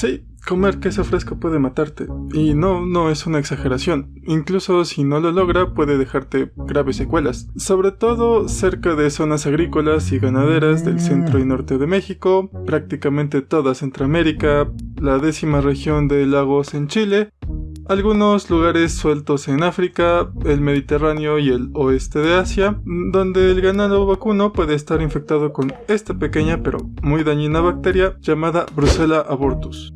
Sí, comer queso fresco puede matarte, y no es una exageración. Incluso si no lo logra, puede dejarte graves secuelas, sobre todo cerca de zonas agrícolas y ganaderas del centro y norte de México, prácticamente toda Centroamérica, la 10ª región de lagos en Chile, algunos lugares sueltos en África, el Mediterráneo y el oeste de Asia, donde el ganado vacuno puede estar infectado con esta pequeña pero muy dañina bacteria llamada Brucella abortus.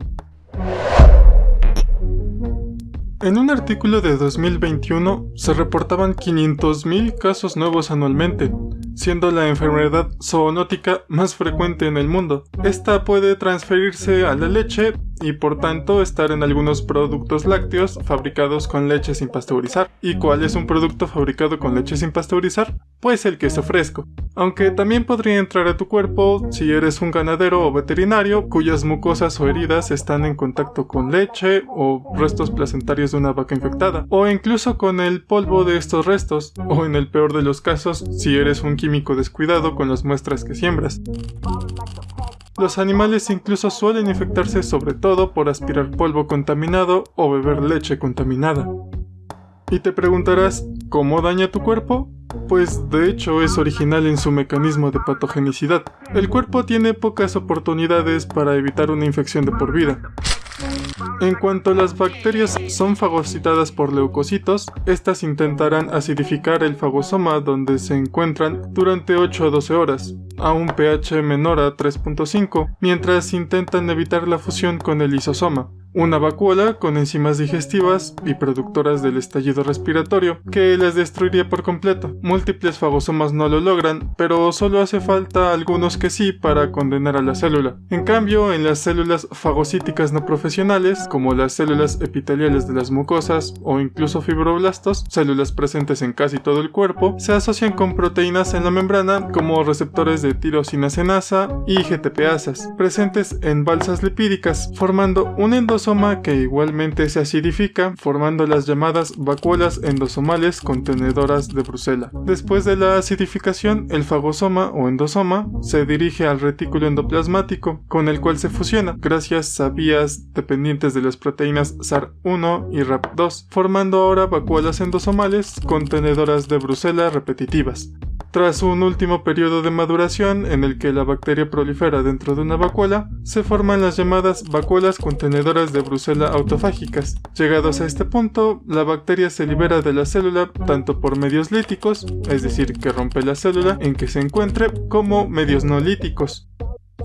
En un artículo de 2021 se reportaban 500.000 casos nuevos anualmente, siendo la enfermedad zoonótica más frecuente en el mundo. Esta puede transferirse a la leche y por tanto estar en algunos productos lácteos fabricados con leche sin pasteurizar. ¿Y cuál es un producto fabricado con leche sin pasteurizar? Pues el queso fresco. Aunque también podría entrar a tu cuerpo si eres un ganadero o veterinario cuyas mucosas o heridas están en contacto con leche o restos placentarios de una vaca infectada, o incluso con el polvo de estos restos, o en el peor de los casos, si eres un químico descuidado con las muestras que siembras. Los animales incluso suelen infectarse sobre todo por aspirar polvo contaminado o beber leche contaminada. Y te preguntarás, ¿cómo daña tu cuerpo? Pues de hecho es original en su mecanismo de patogenicidad. El cuerpo tiene pocas oportunidades para evitar una infección de por vida. En cuanto las bacterias son fagocitadas por leucocitos, estas intentarán acidificar el fagosoma donde se encuentran durante 8 a 12 horas, a un pH menor a 3.5, mientras intentan evitar la fusión con el lisosoma, una vacuola con enzimas digestivas y productoras del estallido respiratorio, que las destruiría por completo. Múltiples fagosomas no lo logran, pero solo hace falta algunos que sí para condenar a la célula. En cambio, en las células fagocíticas no profesionales, como las células epiteliales de las mucosas o incluso fibroblastos, células presentes en casi todo el cuerpo, se asocian con proteínas en la membrana como receptores de tirosinasenasa y GTPasas, presentes en balsas lipídicas, formando un endosoma que igualmente se acidifica, formando las llamadas vacuolas endosomales contenedoras de Brucella. Después de la acidificación, el fagosoma o endosoma se dirige al retículo endoplasmático, con el cual se fusiona, gracias a vías dependientes de las proteínas SAR1 y RAP2, formando ahora vacuolas endosomales contenedoras de Brucella repetitivas. Tras un último periodo de maduración en el que la bacteria prolifera dentro de una vacuola, se forman las llamadas vacuolas contenedoras de Brucella autofágicas. Llegados a este punto, la bacteria se libera de la célula tanto por medios líticos, es decir, que rompe la célula en que se encuentre, como medios no líticos.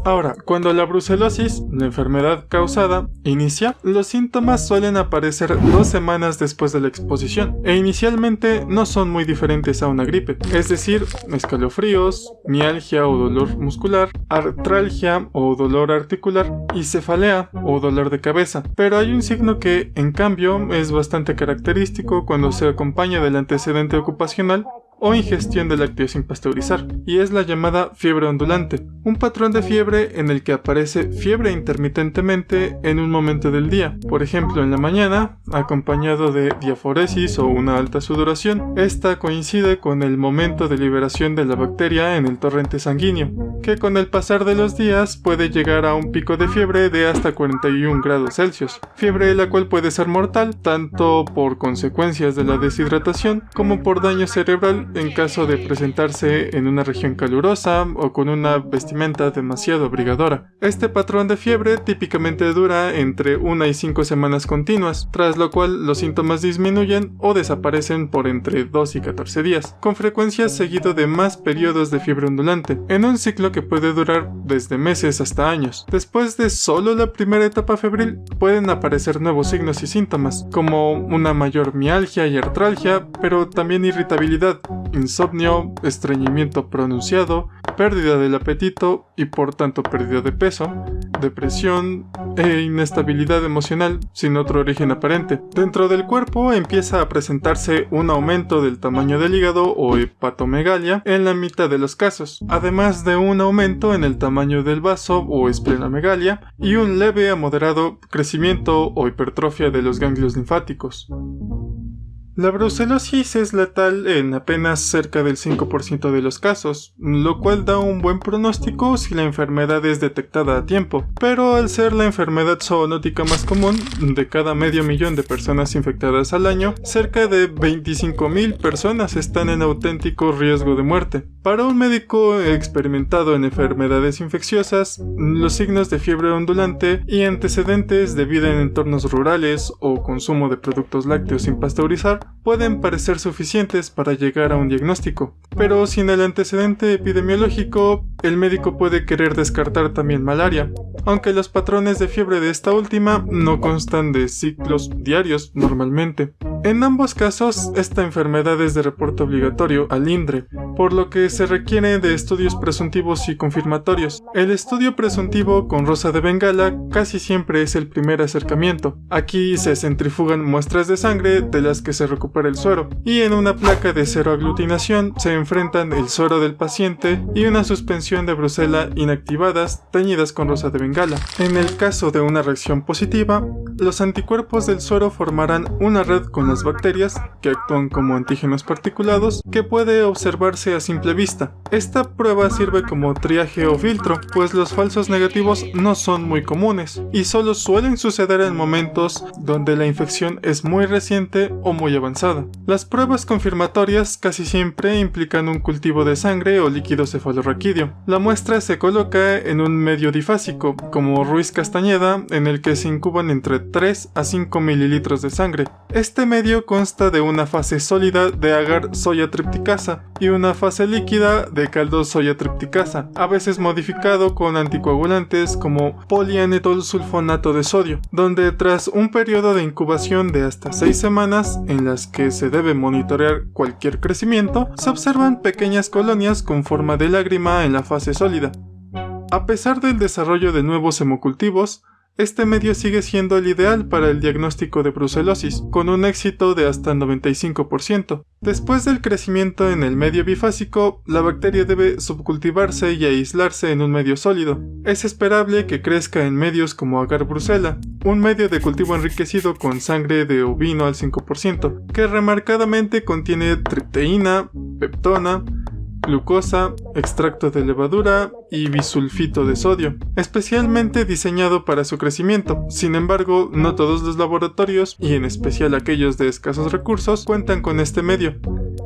Ahora, cuando la brucelosis, la enfermedad causada, inicia, los síntomas suelen aparecer 2 semanas después de la exposición, e inicialmente no son muy diferentes a una gripe, es decir, escalofríos, mialgia o dolor muscular, artralgia o dolor articular, y cefalea o dolor de cabeza. Pero hay un signo que, en cambio, es bastante característico cuando se acompaña del antecedente ocupacional o ingestión de lácteos sin pasteurizar, y es la llamada fiebre ondulante, un patrón de fiebre en el que aparece fiebre intermitentemente en un momento del día, por ejemplo en la mañana, acompañado de diaforesis o una alta sudoración. Esta coincide con el momento de liberación de la bacteria en el torrente sanguíneo, que con el pasar de los días puede llegar a un pico de fiebre de hasta 41 grados Celsius, fiebre la cual puede ser mortal, tanto por consecuencias de la deshidratación como por daño cerebral en caso de presentarse en una región calurosa o con una vestimenta demasiado abrigadora. Este patrón de fiebre típicamente dura entre 1 y 5 semanas continuas, tras lo cual los síntomas disminuyen o desaparecen por entre 2 y 14 días, con frecuencia seguido de más periodos de fiebre ondulante, en un ciclo que puede durar desde meses hasta años. Después de solo la primera etapa febril, pueden aparecer nuevos signos y síntomas, como una mayor mialgia y artralgia, pero también irritabilidad, insomnio, estreñimiento pronunciado, pérdida del apetito y por tanto pérdida de peso, depresión e inestabilidad emocional sin otro origen aparente. Dentro del cuerpo empieza a presentarse un aumento del tamaño del hígado o hepatomegalia en la mitad de los casos, además de un aumento en el tamaño del vaso o esplenomegalia y un leve a moderado crecimiento o hipertrofia de los ganglios linfáticos. La brucelosis es letal en apenas cerca del 5% de los casos, lo cual da un buen pronóstico si la enfermedad es detectada a tiempo, pero al ser la enfermedad zoonótica más común, de cada medio millón de personas infectadas al año, cerca de 25,000 personas están en auténtico riesgo de muerte. Para un médico experimentado en enfermedades infecciosas, los signos de fiebre ondulante y antecedentes de vida en entornos rurales o consumo de productos lácteos sin pasteurizar pueden parecer suficientes para llegar a un diagnóstico, pero sin el antecedente epidemiológico, el médico puede querer descartar también malaria, aunque los patrones de fiebre de esta última no constan de ciclos diarios normalmente. En ambos casos, esta enfermedad es de reporte obligatorio al INDRE, por lo que se requiere de estudios presuntivos y confirmatorios. El estudio presuntivo con rosa de Bengala casi siempre es el primer acercamiento. Aquí se centrifugan muestras de sangre de las que se recupera el suero, y en una placa de seroaglutinación se enfrentan el suero del paciente y una suspensión de brucela inactivadas teñidas con rosa de Bengala. En el caso de una reacción positiva, los anticuerpos del suero formarán una red con las bacterias, que actúan como antígenos particulados, que puede observarse a simple vista. Esta prueba sirve como triaje o filtro, pues los falsos negativos no son muy comunes, y solo suelen suceder en momentos donde la infección es muy reciente o muy avanzada. Las pruebas confirmatorias casi siempre implican un cultivo de sangre o líquido cefalorraquídeo. La muestra se coloca en un medio difásico, como Ruiz Castañeda, en el que se incuban entre 3 a 5 mililitros de sangre. Este medio consta de una fase sólida de agar soya tripticasa y una fase líquida de caldo soya tripticasa, a veces modificado con anticoagulantes como polianetol sulfonato de sodio, donde tras un periodo de incubación de hasta 6 semanas, en las que se debe monitorear cualquier crecimiento, se observan pequeñas colonias con forma de lágrima en la fase sólida. A pesar del desarrollo de nuevos hemocultivos, este medio sigue siendo el ideal para el diagnóstico de brucelosis, con un éxito de hasta 95%. Después del crecimiento en el medio bifásico, la bacteria debe subcultivarse y aislarse en un medio sólido. Es esperable que crezca en medios como agar brucela, un medio de cultivo enriquecido con sangre de ovino al 5%, que remarcadamente contiene tripteína, peptona, glucosa, extracto de levadura y bisulfito de sodio, especialmente diseñado para su crecimiento. Sin embargo, no todos los laboratorios, y en especial aquellos de escasos recursos, cuentan con este medio,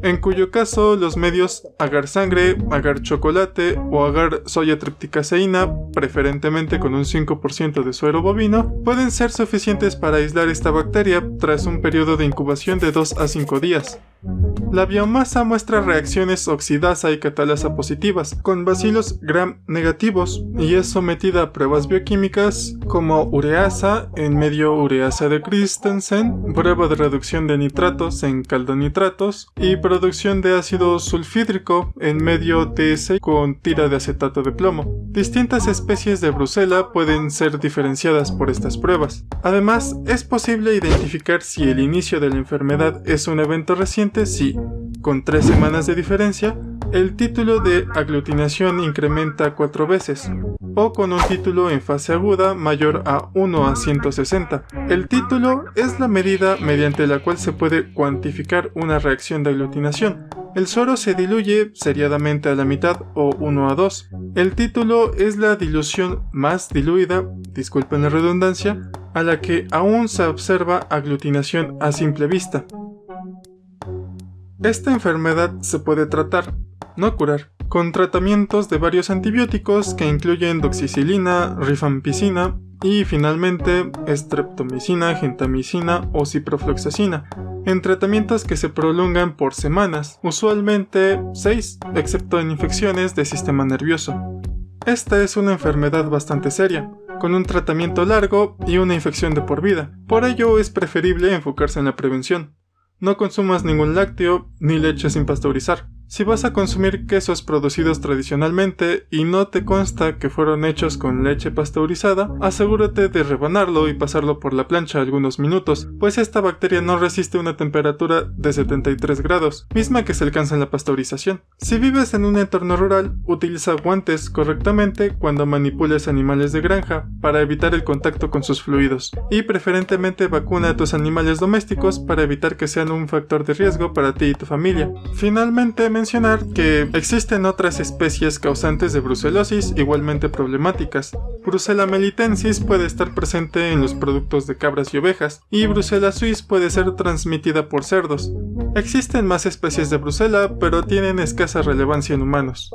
en cuyo caso los medios agar sangre, agar chocolate o agar soya tripticaseína, preferentemente con un 5% de suero bovino, pueden ser suficientes para aislar esta bacteria tras un periodo de incubación de 2 a 5 días. La biomasa muestra reacciones oxidasa y catalasa positivas, con bacilos gram negativos, y es sometida a pruebas bioquímicas como ureasa en medio ureasa de Christensen, prueba de reducción de nitratos en caldonitratos y producción de ácido sulfídrico en medio TS con tira de acetato de plomo. Distintas especies de brucela pueden ser diferenciadas por estas pruebas. Además, es posible identificar si el inicio de la enfermedad es un evento reciente si, con 3 semanas de diferencia, el título de aglutinación incrementa 4 veces, o con un título en fase aguda mayor a 1 a 160. El título es la medida mediante la cual se puede cuantificar una reacción de aglutinación. El suero se diluye seriadamente a la mitad o 1 a 2. El título es la dilución más diluida, disculpen la redundancia, a la que aún se observa aglutinación a simple vista. Esta enfermedad se puede tratar, no curar, con tratamientos de varios antibióticos que incluyen doxicilina, rifampicina y finalmente streptomicina, gentamicina o ciprofloxacina, en tratamientos que se prolongan por semanas, usualmente 6, excepto en infecciones del sistema nervioso. Esta es una enfermedad bastante seria, con un tratamiento largo y una infección de por vida. Por ello es preferible enfocarse en la prevención. No consumas ningún lácteo ni leche sin pasteurizar. Si vas a consumir quesos producidos tradicionalmente y no te consta que fueron hechos con leche pasteurizada, asegúrate de rebanarlo y pasarlo por la plancha algunos minutos, pues esta bacteria no resiste una temperatura de 73 grados, misma que se alcanza en la pasteurización. Si vives en un entorno rural, utiliza guantes correctamente cuando manipules animales de granja para evitar el contacto con sus fluidos, y preferentemente vacuna a tus animales domésticos para evitar que sean un factor de riesgo para ti y tu familia. Finalmente, mencionar que existen otras especies causantes de brucelosis igualmente problemáticas. Brucella melitensis puede estar presente en los productos de cabras y ovejas, y Brucella suis puede ser transmitida por cerdos. Existen más especies de Brucella, pero tienen escasa relevancia en humanos.